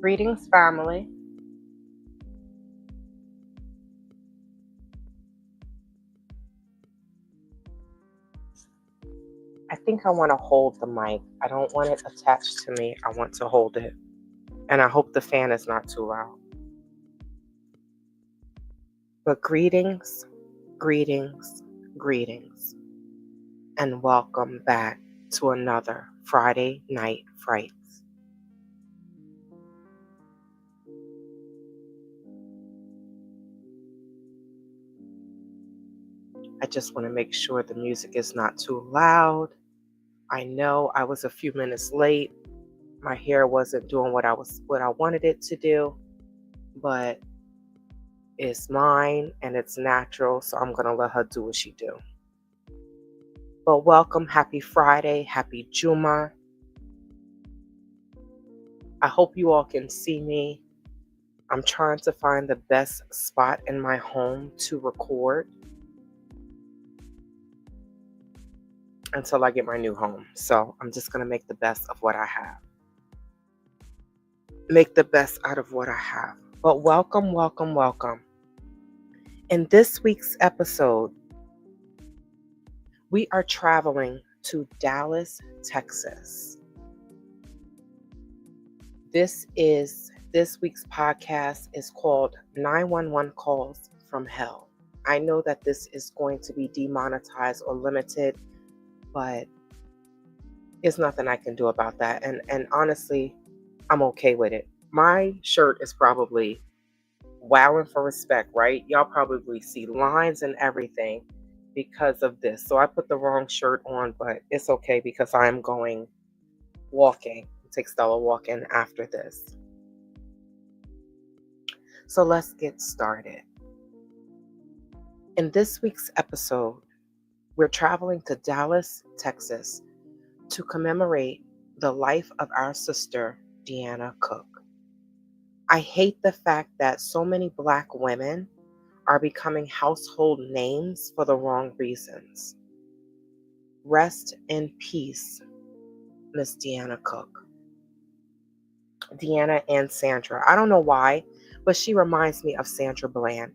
Greetings, family. I think I want to hold the mic. I don't want it attached to me. I want to hold it. And I hope the fan is not too loud. But greetings, greetings, greetings, and welcome back to another Friday Night Frights. I just want to make sure the music is not too loud. I know I was a few minutes late. My hair wasn't doing what I wanted it to do, but it's mine and it's natural, so I'm gonna let her do what she do. But welcome, happy Friday, happy Juma. I hope you all can see me. I'm trying to find the best spot in my home to record until I get my new home. So I'm just gonna make the best of what I have. Make the best out of what I have. But welcome, welcome, welcome. In this week's episode, we are traveling to Dallas, Texas. This week's podcast is called 911 Calls from Hell. I know that this is going to be demonetized or limited, but there's nothing I can do about that. And honestly, I'm okay with it. My shirt is probably wowing for respect, right? Y'all probably see lines and everything because of this. So I put the wrong shirt on, but it's okay because I'm going walking. Take Stella walking after this. So let's get started. In this week's episode, we're traveling to Dallas, Texas to commemorate the life of our sister, Deanna Cook. I hate the fact that so many Black women are becoming household names for the wrong reasons. Rest in peace, Miss Deanna Cook. Deanna and Sandra. I don't know why, but she reminds me of Sandra Bland.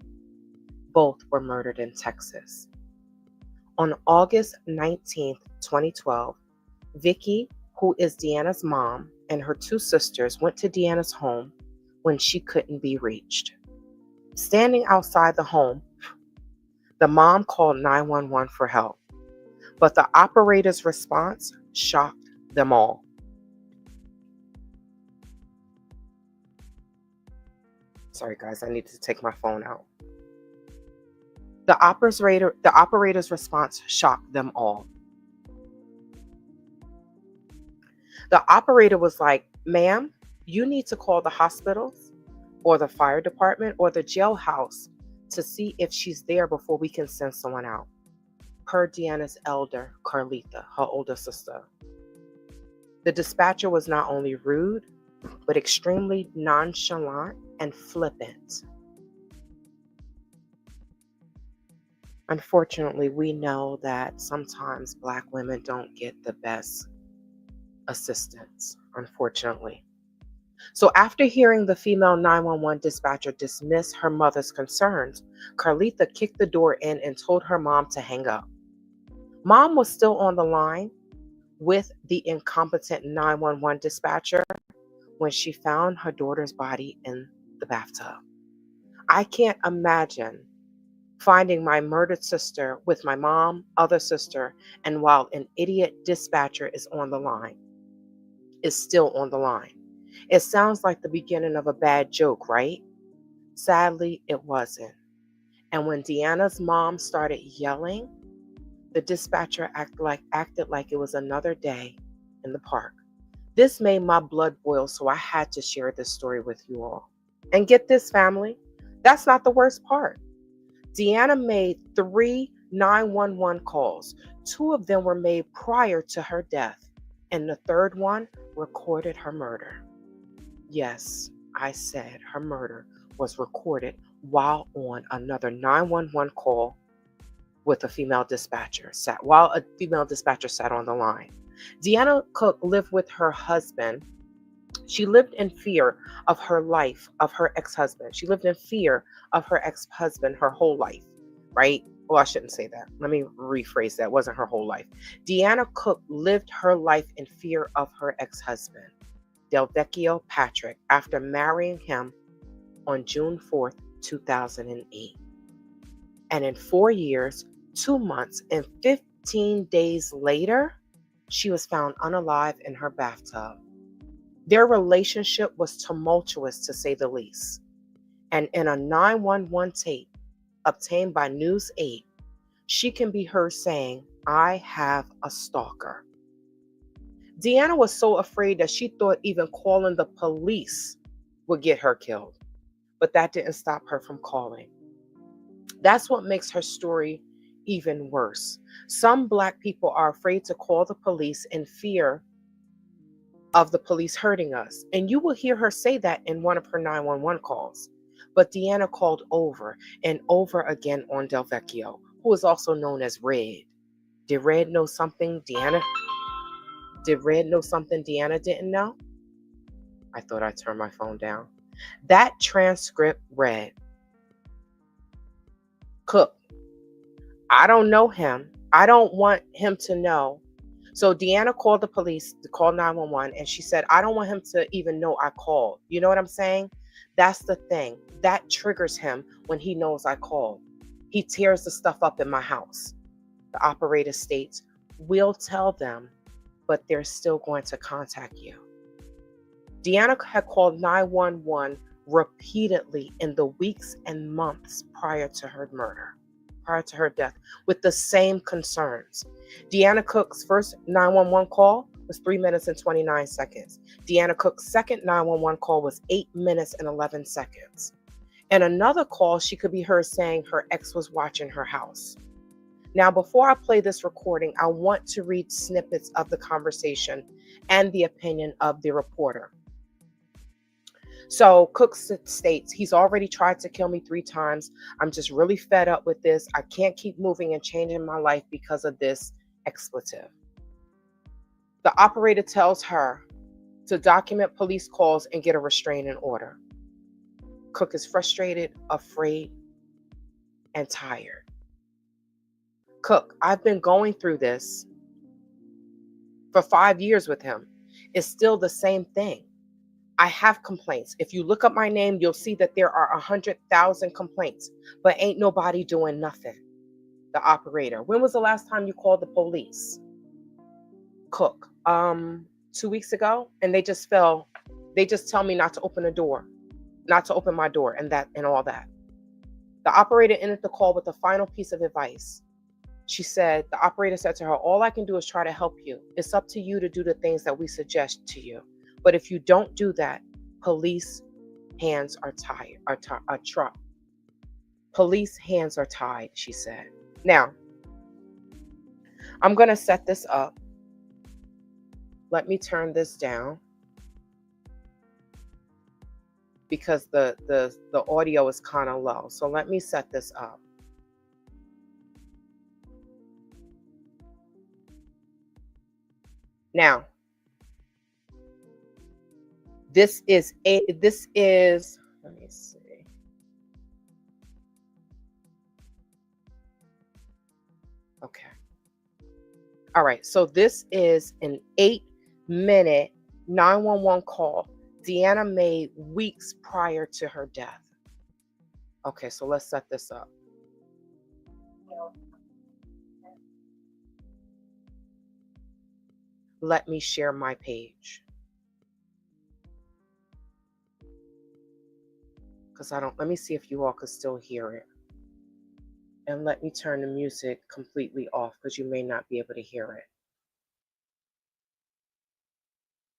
Both were murdered in Texas. On August 19th, 2012, Vicky, who is Deanna's mom, and her two sisters went to Deanna's home when she couldn't be reached. Standing outside the home, the mom called 911 for help, but the operator's response shocked them all. Sorry, guys, I need to take my phone out. The operator's response shocked them all. The operator was like, "Ma'am, you need to call the hospitals or the fire department or the jailhouse to see if she's there before we can send someone out." Per Deanna's elder, Carlita, her older sister. The dispatcher was not only rude, but extremely nonchalant and flippant. Unfortunately, we know that sometimes Black women don't get the best assistance, unfortunately. So after hearing the female 911 dispatcher dismiss her mother's concerns, Carlita kicked the door in and told her mom to hang up. Mom was still on the line with the incompetent 911 dispatcher when she found her daughter's body in the bathtub. I can't imagine finding my murdered sister with my mom, other sister, and while an idiot dispatcher is still on the line. It sounds like the beginning of a bad joke, right? Sadly, it wasn't. And when Deanna's mom started yelling, the dispatcher acted like it was another day in the park. This made my blood boil, so I had to share this story with you all. And get this, family, that's not the worst part. Deanna made 3 911 calls. 2 of them were made prior to her death, and the third one recorded her murder. Yes, I said her murder was recorded while on another 911 call with a female dispatcher sat on the line. Deanna Cook lived with her husband She lived in fear of her life, of her ex husband. She lived in fear of her ex husband her whole life, right? Well, I shouldn't say that. Let me rephrase that. It wasn't her whole life. Deanna Cook lived her life in fear of her ex husband, Delvecchio Patrick, after marrying him on June 4th, 2008. And in 4 years, 2 months, and 15 days later, she was found unalive in her bathtub. Their relationship was tumultuous to say the least. And in a 911 tape obtained by News 8, she can be heard saying, "I have a stalker." Deanna was so afraid that she thought even calling the police would get her killed, but that didn't stop her from calling. That's what makes her story even worse. Some Black people are afraid to call the police in fear of the police hurting us. And you will hear her say that in one of her 911 calls. But Deanna called over and over again on Delvecchio, who is also known as Red. Did Red know something Deanna? Did Red know something Deanna didn't know? I thought I turned my phone down. That transcript read, "Cook, I don't know him. I don't want him to know." So Deanna called the police, called 911, and she said, "I don't want him to even know I called." You know what I'm saying? That's the thing. That triggers him when he knows I called. He tears the stuff up in my house. The operator states, "We'll tell them, but they're still going to contact you." Deanna had called 911 repeatedly in the weeks and months prior to her murder, prior to her death, with the same concerns. Deanna Cook's first 911 call was 3 minutes and 29 seconds. Deanna Cook's second 911 call was 8 minutes and 11 seconds. And another call, she could be heard saying her ex was watching her house. Now, before I play this recording, I want to read snippets of the conversation and the opinion of the reporter. So Cook states, "He's already tried to kill me 3 times. I'm just really fed up with this. I can't keep moving and changing my life because of this expletive." The operator tells her to document police calls and get a restraining order. Cook is frustrated, afraid, and tired. "Cook, I've been going through this for 5 years with him. It's still the same thing. I have complaints. If you look up my name, you'll see that there are 100,000 complaints, but ain't nobody doing nothing." The operator, "When was the last time you called the police?" Cook, 2 weeks ago, and they just tell me not to open the door, not to open my door, and that and all that. The operator ended the call with a final piece of advice. The operator said to her, "All I can do is try to help you. It's up to you to do the things that we suggest to you. But if you don't do that, police hands are tied, police hands are tied," she said. Now, I'm going to set this up. Let me turn this down because the audio is kind of low. So let me set this up. Now, this is let me see. Okay. All right. So this is an 8-minute 911 call Deanna made weeks prior to her death. Okay, so let's set this up. Let me share my page. Because let me see if you all could still hear it. And let me turn the music completely off because you may not be able to hear it.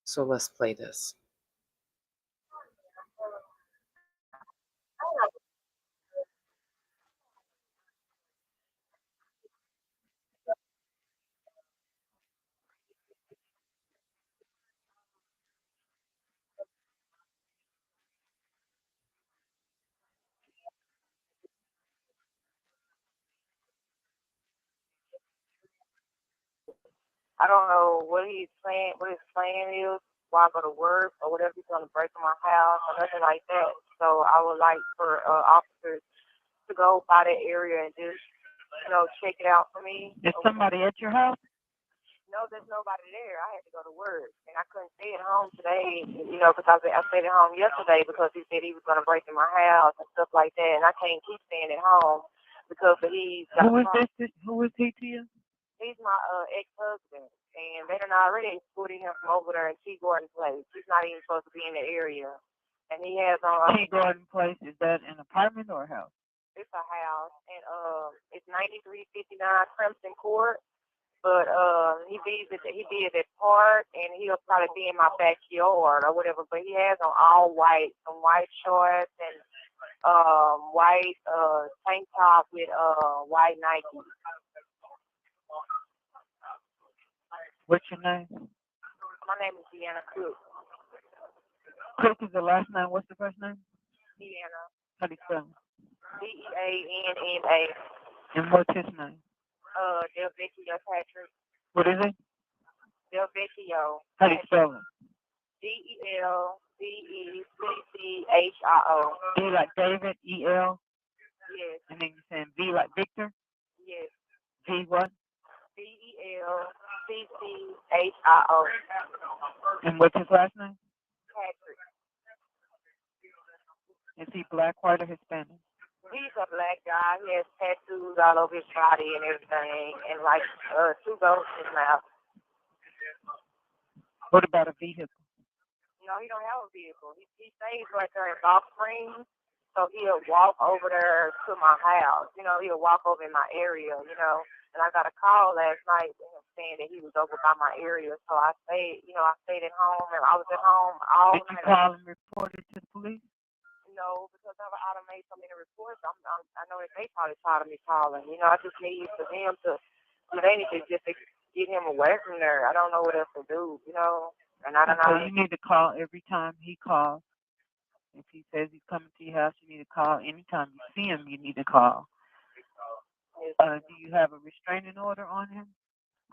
So let's play this. I don't know what he's playing, what his plan is. while I go to work or whatever he's going to break in my house or nothing like that. So I would like for officers to go by that area and just, check it out for me. Is somebody at your house? No, there's nobody there. I had to go to work, and I couldn't stay at home today, because I stayed at home yesterday because he said he was going to break in my house and stuff like that, and I can't keep staying at home because he's got Who is this? Who is he to you? he's my ex-husband, and they done already excluded him from over there in T. Gordon Place. He's not even supposed to be in the area, and he has on. T. Gordon Place, is that an apartment or a house? It's a house, and it's 9359 Crimson Court. But he be at that park, and he'll probably be in my backyard or whatever. But he has on all white, some white shorts and white tank top with white Nike. What's your name? My name is Deanna Cook. Cook is the last name. What's the first name? Deanna. How do you spell it? Deanna. And what's his name? Del Vecchio Patrick. What is it? Del Vecchio. How do you spell it? DELVECCHIO. D like David, EL? Yes. And then you're saying V like Victor? Yes. V what? DELCCHIO. And what's his last name? Patrick. Is he black, white, or Hispanic? He's a black guy. He has tattoos all over his body and everything, and like two goats in his mouth. What about a vehicle? No, he don't have a vehicle. He stays right there in Gulf Springs, so he'll walk over there to my house. He'll walk over in my area. And I got a call last night saying that he was over by my area, so I stayed. I stayed at home, and I was at home all night. Did you call and report it to the police? No, because I've made so many reports. I know that they probably tired of me calling. I just need for them to, they need to just get him away from there. I don't know what else to do, And I don't know. So you need to call every time he calls. If he says he's coming to your house, you need to call. Anytime you see him, you need to call. Do you have a restraining order on him?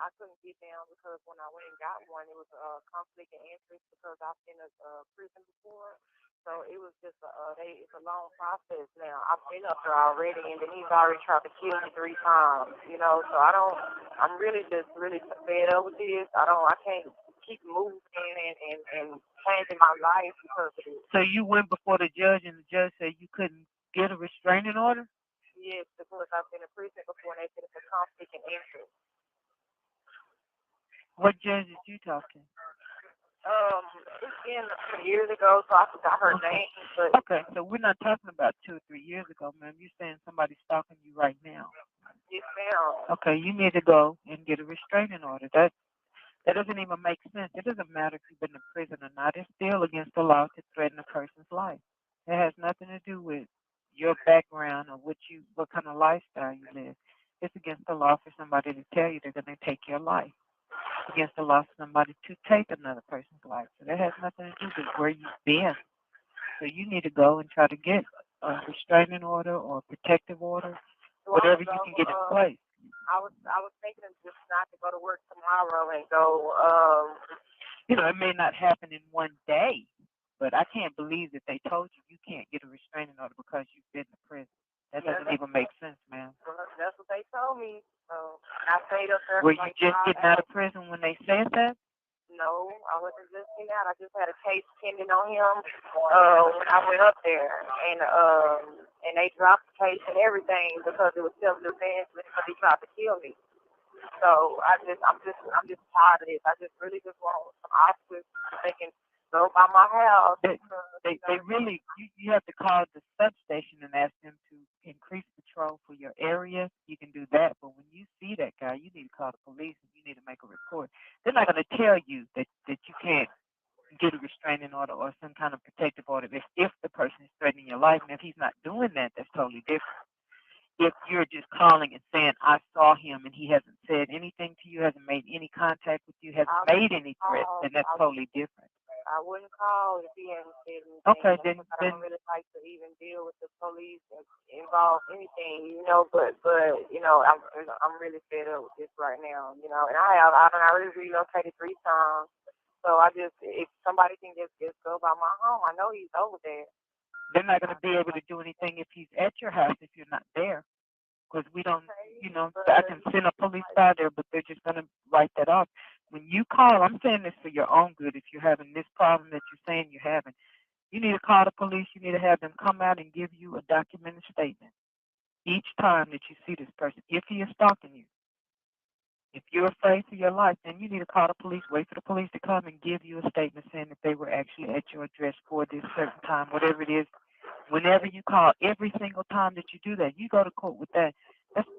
I couldn't get down because when I went and got one, it was a conflict of interest because I've been in a prison before. So it was just it's a long process now. I've been up there already, and then he's already tried to kill me 3 times. So I'm really just really fed up with this. I can't keep moving and changing my life because of it. So you went before the judge, and the judge said you couldn't get a restraining order? Yes, because I've been in prison before, and they said it's a conflict of interest. What judge did you talk to? It's been some years ago, so I forgot her name. But okay, so we're not talking about 2 or 3 years ago, ma'am. You're saying somebody's stalking you right now. Yes, ma'am. Okay, you need to go and get a restraining order. That doesn't even make sense. It doesn't matter if you've been in prison or not. It's still against the law to threaten a person's life. It has nothing to do with your background or what kind of lifestyle you live. It's against the law for somebody to tell you they're going to take your life. It's against the law for somebody to take another person's life. So that has nothing to do with where you've been. So you need to go and try to get a restraining order or a protective order, whatever you can get in place. I was thinking of just not to go to work tomorrow and go. It may not happen in one day, but I can't believe that they told you can't get a restraining order because you've been to prison. That doesn't even make sense, ma'am. Well, that's what they told me. So I stayed up there. Were you just getting out of prison when they said that? No, I wasn't just getting out. I just had a case pending on him when I went up there, and they dropped the case and everything because it was self-defense because he tried to kill me. So I'm just tired of this. I just really just want some officers they can go by my house. They really you have to call the substation and ask them to increase patrol for your area. You can do that, but when you see that guy, you need to call the police and you need to make a report. They're not going to tell you that you can't get a restraining order or some kind of protective order if the person is threatening your life. And if he's not doing that, that's totally different. If you're just calling and saying, I saw him and he hasn't said anything to you, hasn't made any contact with you, hasn't made any threats, then that's totally different. I wouldn't call if he hadn't said anything. Okay, then I don't really like to even deal with the police and involve anything, but I'm really fed up with this right now, and I already relocated 3 times. So I just, if somebody can just go by my home, I know he's over there. They're not going to be able to do anything if he's at your house if you're not there. Because we don't, I can send a police by there, but they're just going to write that off. When you call, I'm saying this for your own good. If you're having this problem that you're saying you're having, you need to call the police. You need to have them come out and give you a documented statement each time that you see this person. If he is stalking you, if you're afraid for your life, then you need to call the police, wait for the police to come and give you a statement saying that they were actually at your address for this certain time, whatever it is. Whenever you call, every single time that you do that, you go to court with that.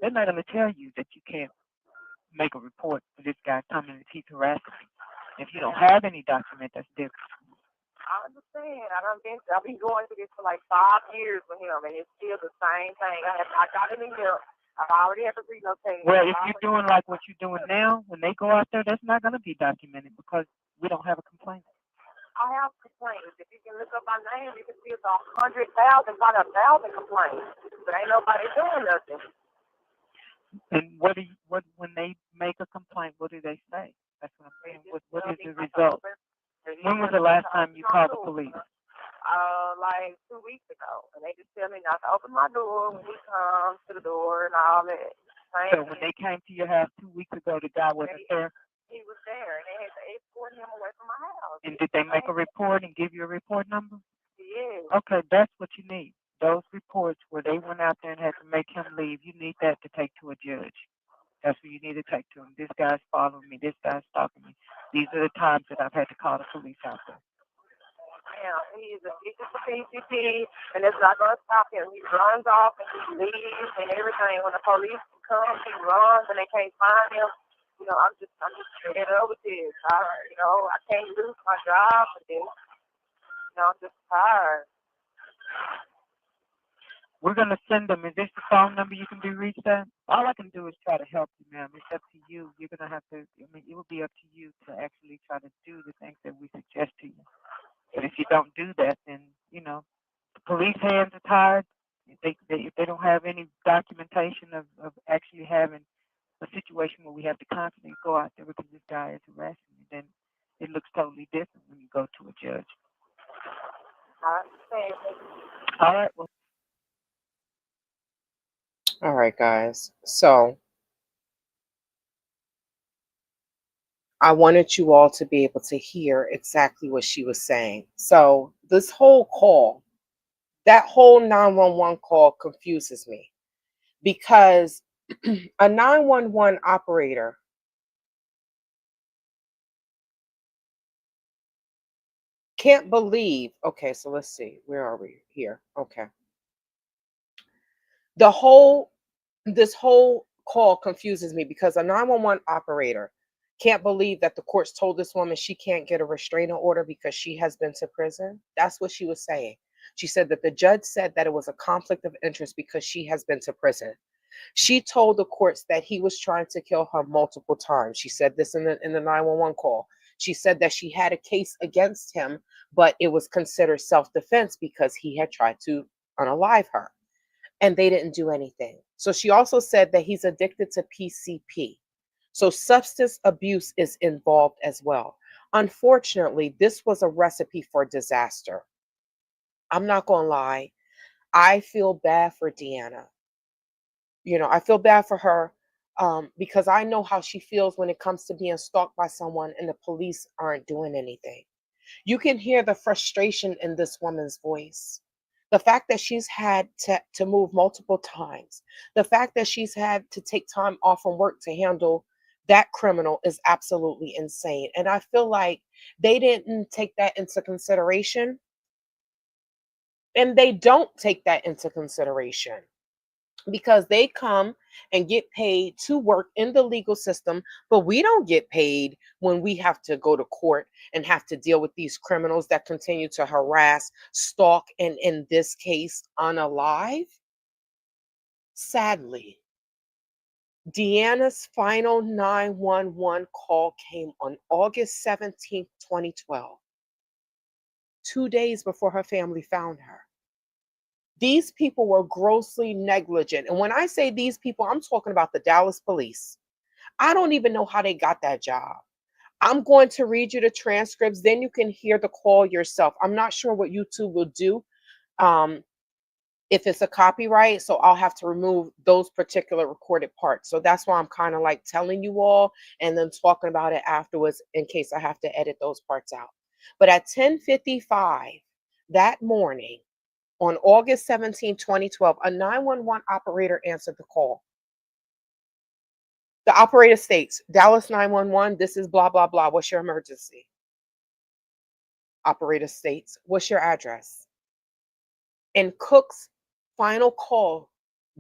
They're not going to tell you that you can't make a report for this guy coming if he's harassing you. If you don't have any document, that's different. I understand. I've been going through this for like 5 years with him, and it's still the same thing. I got him in here. I already have to relocate. Well, if you're doing like what you're doing now, when they go out there, that's not going to be documented because we don't have a complaint. I have complaints. If you can look up my name, you can see it's 100,000, about 1,000 complaints. But ain't nobody doing nothing. And when they make a complaint, what do they say? That's what I'm saying. What is the result? When was the last time you called the police? Like 2 weeks ago, and they just tell me not to open my door when he comes to the door and all that. So when they came to your house 2 weeks ago, the guy wasn't there? He was there, and they had to escort him away from my house. And did they make a report and give you a report number? Yes. Okay, that's what you need. Those reports where they went out there and had to make him leave, you need that to take to a judge. That's what you need to take to him. This guy's following me. This guy's stalking me. These are the times that I've had to call the police out there. Yeah, he's addicted to PCP, and it's not going to stop him. He runs off and he leaves and everything. When the police come, he runs and they can't find him. I'm just fed up with this. I can't lose my job for this. I'm just tired. We're going to send them. Is this the phone number you can be reached at? All I can do is try to help you, ma'am. It's up to you. You're going to have to, it will be up to you to actually try to do the things that we suggest to you. But if you don't do that, then, the police hands are tired. If they don't have any documentation of actually having a situation where we have to constantly go out there because this guy is harassing you, then it looks totally different when you go to a judge. All right. Well. All right, guys. So I wanted you all to be able to hear exactly what she was saying. So this whole call, that whole 911 call confuses me because a 911 operator can't believe. Okay, so let's see. Where are we here? Okay. This whole call confuses me because a 911 operator can't believe that the courts told this woman she can't get a restraining order because she has been to prison. That's what she was saying. She said that the judge said that it was a conflict of interest because she has been to prison. She told the courts that he was trying to kill her multiple times. She said this in the 911 call. She said that she had a case against him, but it was considered self-defense because he had tried to unalive her. And they didn't do anything. So she also said that he's addicted to PCP. So substance abuse is involved as well. Unfortunately, this was a recipe for disaster. I'm not going to lie. I feel bad for Deanna. I feel bad for her because I know how she feels when it comes to being stalked by someone and the police aren't doing anything. You can hear the frustration in this woman's voice. The fact that she's had to move multiple times, the fact that she's had to take time off from work to handle that criminal is absolutely insane. And I feel like they didn't take that into consideration. And they don't take that into consideration because they come and get paid to work in the legal system, but we don't get paid when we have to go to court and have to deal with these criminals that continue to harass, stalk, and in this case, unalive. Sadly, Deanna's final 911 call came on August 17th, 2012, 2 days before her family found her. These people were grossly negligent. And when I say these people, I'm talking about the Dallas police. I don't even know how they got that job. I'm going to read you the transcripts, then you can hear the call yourself. I'm not sure what YouTube will do. Um, if it's a copyright, so I'll have to remove those particular recorded parts. So that's why I'm kind of like telling you all and then talking about it afterwards in case I have to edit those parts out. But at 10:55 that morning on August 17, 2012, a 911 operator answered the call. The operator states, Dallas 911, this is blah, blah, blah. What's your emergency? Operator states, what's your address? In Cook's final call,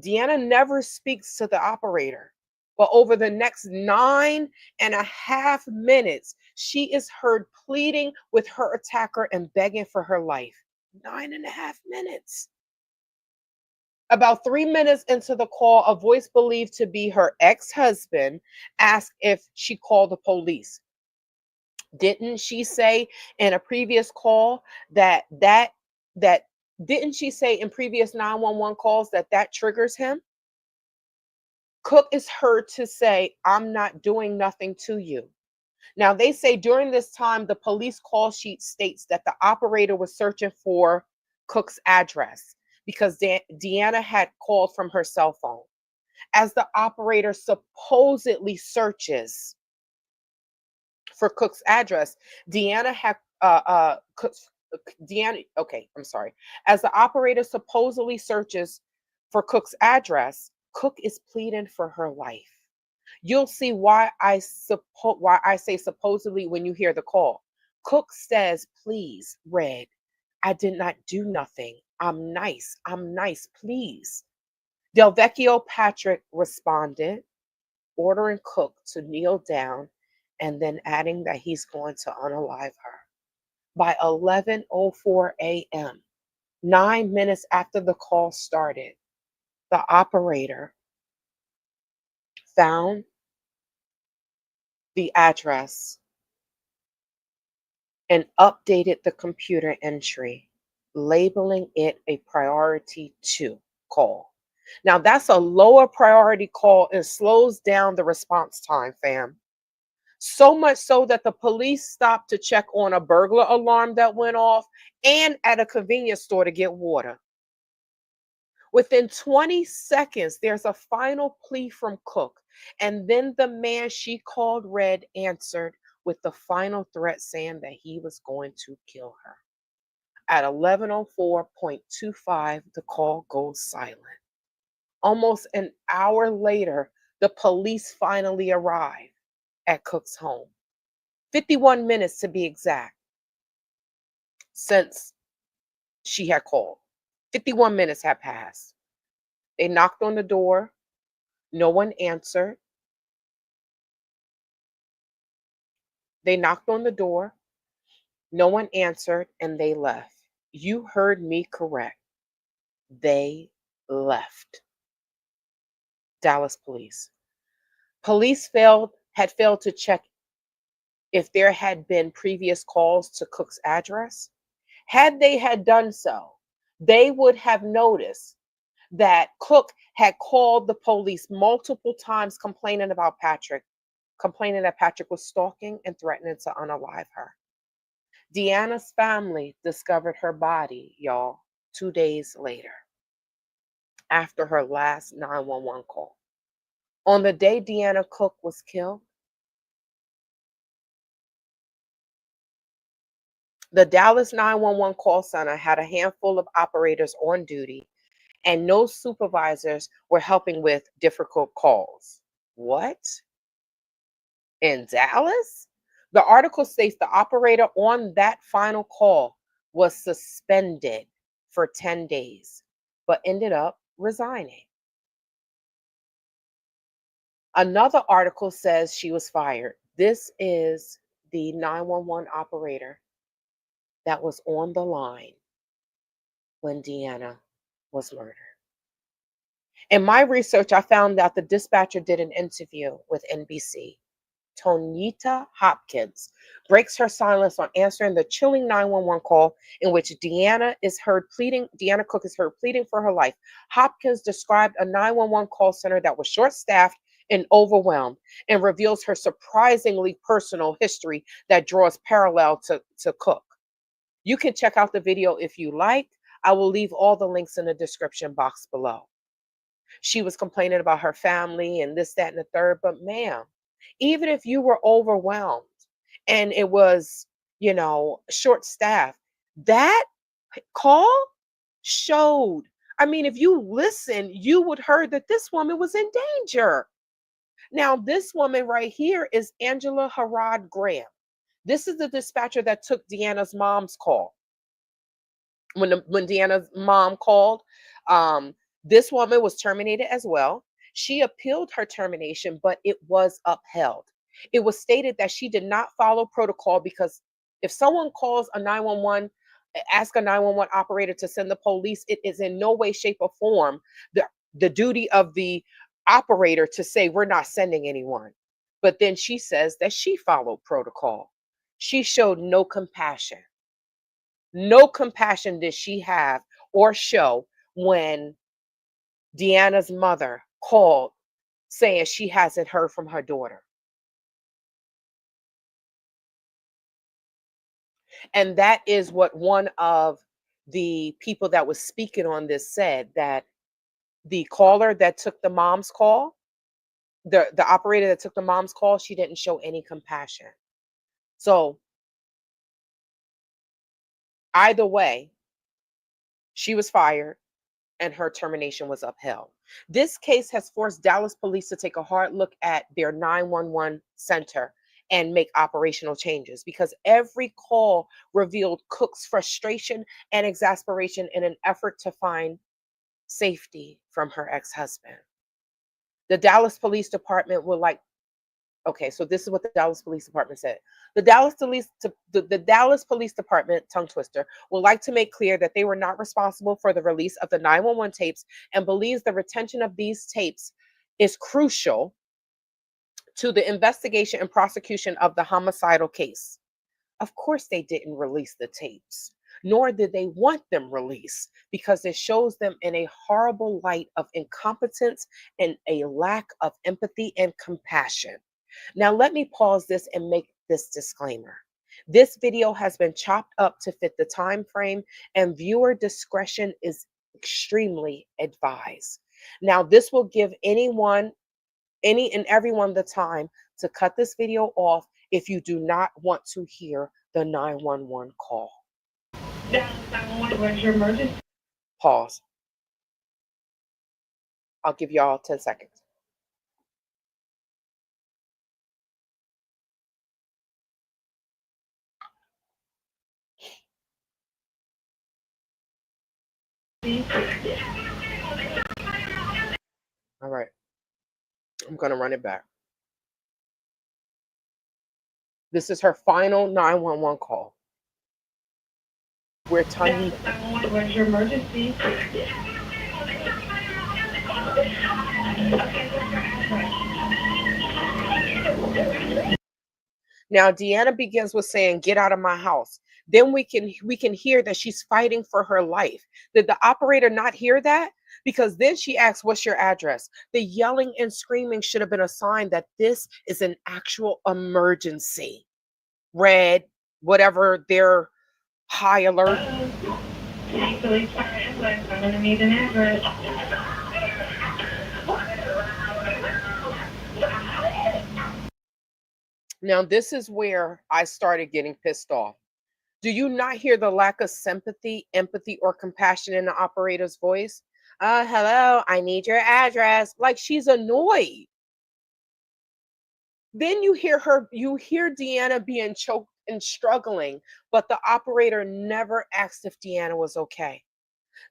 Deanna never speaks to the operator. But over the next 9.5 minutes, she is heard pleading with her attacker and begging for her life. 9.5 minutes. About 3 minutes into the call, a voice believed to be her ex-husband asked if she called the police. Didn't she say in a previous call that didn't she say in previous 911 calls that triggers him? Cook is heard to say, I'm not doing nothing to you. Now, they say during this time, the police call sheet states that the operator was searching for Cook's address because Deanna had called from her cell phone. As the operator supposedly searches for Cook's address, Deanna had Cook's, Deanna. Okay, I'm sorry. As the operator supposedly searches for Cook's address, Cook is pleading for her life. You'll see why I say supposedly when you hear the call. Cook says, "Please, Red, I did not do nothing. I'm nice. I'm nice. Please." Delvecchio Patrick responded, ordering Cook to kneel down and then adding that he's going to unalive her. By 11:04 a.m., 9 minutes after the call started, the operator found the address and updated the computer entry, labeling it a priority 2 call. Now, that's a lower priority call and slows down the response time, fam. So much so that the police stopped to check on a burglar alarm that went off and at a convenience store to get water. Within 20 seconds, there's a final plea from Cook, and then the man she called Red answered with the final threat saying that he was going to kill her. At 11:04.25, the call goes silent. Almost an hour later, the police finally arrive at Cook's home. 51 minutes to be exact since she had called. 51 minutes had passed. They knocked on the door. No one answered. They knocked on the door. No one answered, and they left. You heard me correct. They left. Dallas police. Police had failed to check if there had been previous calls to Cook's address. Had they had done so, they would have noticed that Cook had called the police multiple times complaining about Patrick, complaining that Patrick was stalking and threatening to unalive her. Deanna's family discovered her body, y'all, 2 days later after her last 911 call. On the day Deanna Cook was killed, the Dallas 911 call center had a handful of operators on duty and no supervisors were helping with difficult calls. What? In Dallas? The article states the operator on that final call was suspended for 10 days, but ended up resigning. Another article says she was fired. This is the 911 operator that was on the line when Deanna was murdered. In my research, I found out the dispatcher did an interview with NBC. Tonita Hopkins breaks her silence on answering the chilling 911 call in which Deanna Cook is heard pleading for her life. Hopkins described a 911 call center that was short-staffed and overwhelmed, and reveals her surprisingly personal history that draws parallel to Cook. You can check out the video if you like. I will leave all the links in the description box below. She was complaining about her family and this, that, and the third. But, ma'am, even if you were overwhelmed and it was, short staff, that call showed. I mean, if you listen, you would heard that this woman was in danger. Now, this woman right here is Angela Harrod Graham. This is the dispatcher that took Deanna's mom's call. When Deanna's mom called, this woman was terminated as well. She appealed her termination, but it was upheld. It was stated that she did not follow protocol because if someone calls a 911, ask a 911 operator to send the police, it is in no way, shape, or form the duty of the operator to say we're not sending anyone. But then she says that she followed protocol. She showed no compassion. No compassion did she have or show when Deanna's mother called saying she hasn't heard from her daughter. And that is what one of the people that was speaking on this said, that the caller that took the mom's call, the operator that took the mom's call, she didn't show any compassion. So either way, she was fired and her termination was upheld. This case has forced Dallas police to take a hard look at their 911 center and make operational changes, because every call revealed Cook's frustration and exasperation in an effort to find safety from her ex-husband. The Dallas Police Department would like Okay, so this is what the Dallas Police Department said. The Dallas Police Department, tongue twister, would like to make clear that they were not responsible for the release of the 911 tapes and believes the retention of these tapes is crucial to the investigation and prosecution of the homicidal case. Of course, they didn't release the tapes, nor did they want them released, because it shows them in a horrible light of incompetence and a lack of empathy and compassion. Now, let me pause this and make this disclaimer. This video has been chopped up to fit the time frame, and viewer discretion is extremely advised. Now, this will give any and everyone the time to cut this video off if you do not want to hear the 911 call. What's your emergency? Pause. I'll give y'all 10 seconds. All right. I'm going to run it back. This is her final 911 call. We're telling you. What's your emergency? Now, Deanna begins with saying, "Get out of my house." Then we can hear that she's fighting for her life. Did the operator not hear that? Because then she asks, "What's your address?" The yelling and screaming should have been a sign that this is an actual emergency. Red, whatever their high alert. I'm gonna need an address. Now, this is where I started getting pissed off. Do you not hear the lack of sympathy, empathy, or compassion in the operator's voice? Hello, I need your address. Like, she's annoyed. Then you hear Deanna being choked and struggling, but the operator never asked if Deanna was okay.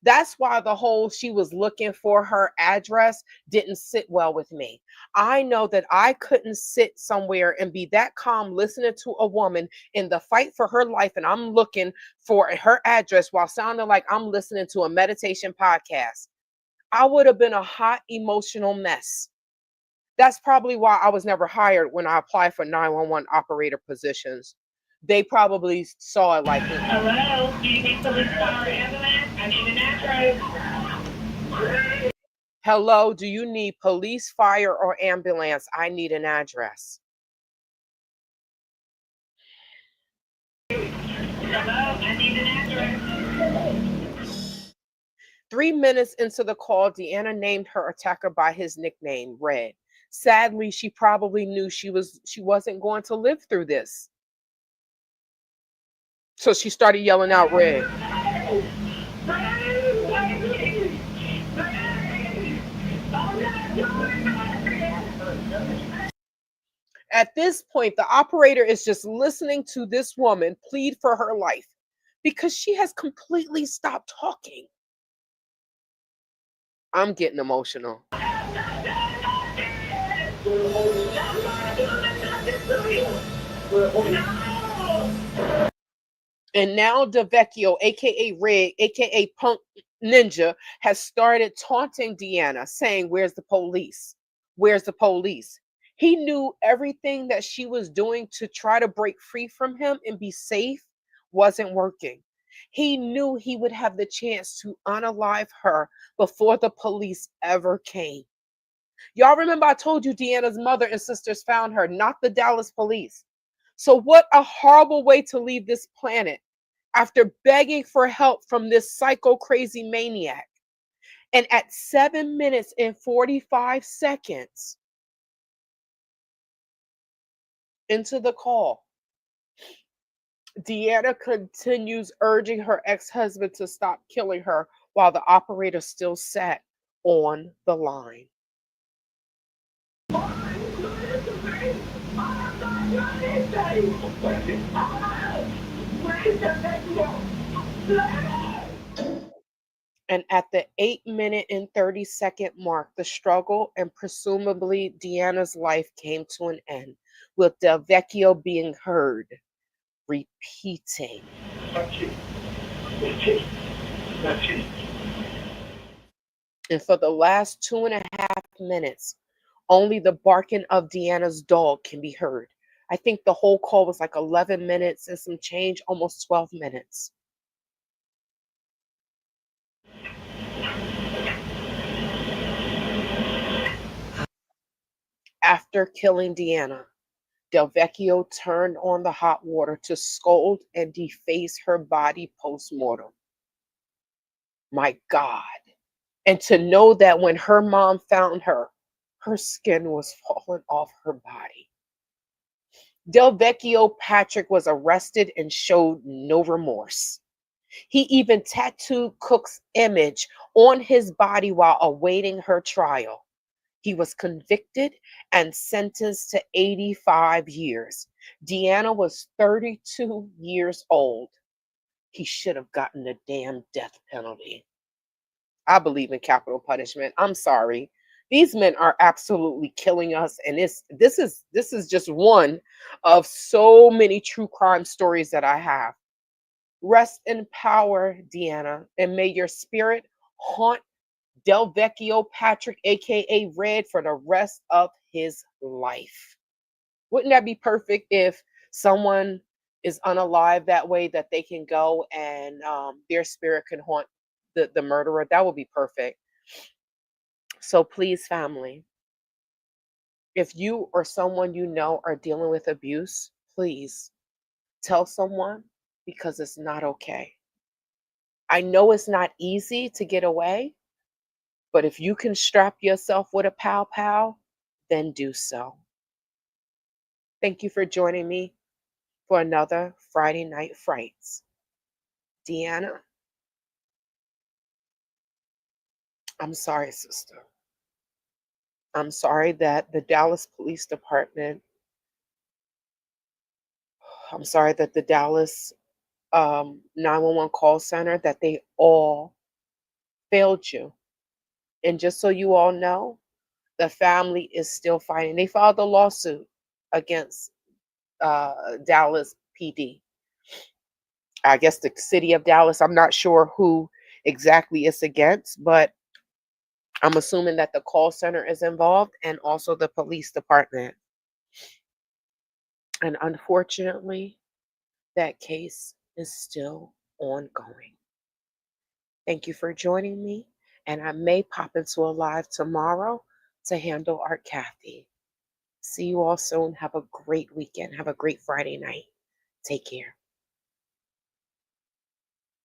That's why the whole she was looking for her address didn't sit well with me. I know that I couldn't sit somewhere and be that calm listening to a woman in the fight for her life, and I'm looking for her address while sounding like I'm listening to a meditation podcast. I would have been a hot, emotional mess. That's probably why I was never hired when I applied for 911 operator positions. They probably saw it like, Hello, do you need police car or ambulance? I need an address. Hello, do you need police, fire, or ambulance? I need an address. Hello, I need an address. 3 minutes into the call, Deanna named her attacker by his nickname, Red. Sadly, she probably knew she wasn't going to live through this. So she started yelling out Red. At this point, the operator is just listening to this woman plead for her life because she has completely stopped talking. I'm getting emotional. And now DeVecchio, aka Red, aka Punk Ninja, has started taunting Deanna, saying, "Where's the police? Where's the police?" He knew everything that she was doing to try to break free from him and be safe wasn't working. He knew he would have the chance to unalive her before the police ever came. Y'all remember I told you Deanna's mother and sisters found her, not the Dallas police. So, what a horrible way to leave this planet after begging for help from this psycho crazy maniac. And at 7 minutes and 45 seconds into the call, Deanna continues urging her ex husband to stop killing her while the operator still sat on the line. And at the 8 minute and 30-second mark, the struggle and presumably Deanna's life came to an end, with Del Vecchio being heard repeating. That's it. That's it. That's it. And for the last 2.5 minutes, only the barking of Deanna's dog can be heard. I think the whole call was like 11 minutes and some change, almost 12 minutes. After killing Deanna, Del Vecchio turned on the hot water to scold and deface her body post-mortem. My God. And to know that when her mom found her, her skin was falling off her body. Del Vecchio Patrick was arrested and showed no remorse. He even tattooed Cook's image on his body while awaiting her trial. He was convicted and sentenced to 85 years. Deanna was 32 years old. He should have gotten the damn death penalty. I believe in capital punishment. I'm sorry. These men are absolutely killing us, and this is just one of so many true crime stories that I have. Rest in power, Deanna, and may your spirit haunt Del Vecchio Patrick, aka Red, for the rest of his life. Wouldn't that be perfect if someone is unalive that way that they can go and their spirit can haunt the murderer? That would be perfect. So please, family, if you or someone you know are dealing with abuse, please tell someone because it's not okay. I know it's not easy to get away, but if you can strap yourself with a pow pow, then do so. Thank you for joining me for another Friday Night Frights. Deanna, I'm sorry, sister. I'm sorry that the Dallas Police Department, I'm sorry that the Dallas 911 call center, that they all failed you. And just so you all know, the family is still fighting. They filed a lawsuit against Dallas PD. I guess the city of Dallas. I'm not sure who exactly it's against, but I'm assuming that the call center is involved and also the police department. And unfortunately, that case is still ongoing. Thank you for joining me, And I may pop into a live tomorrow to handle Art Kathy. See you all soon. Have a great weekend. Have a great Friday night. Take care.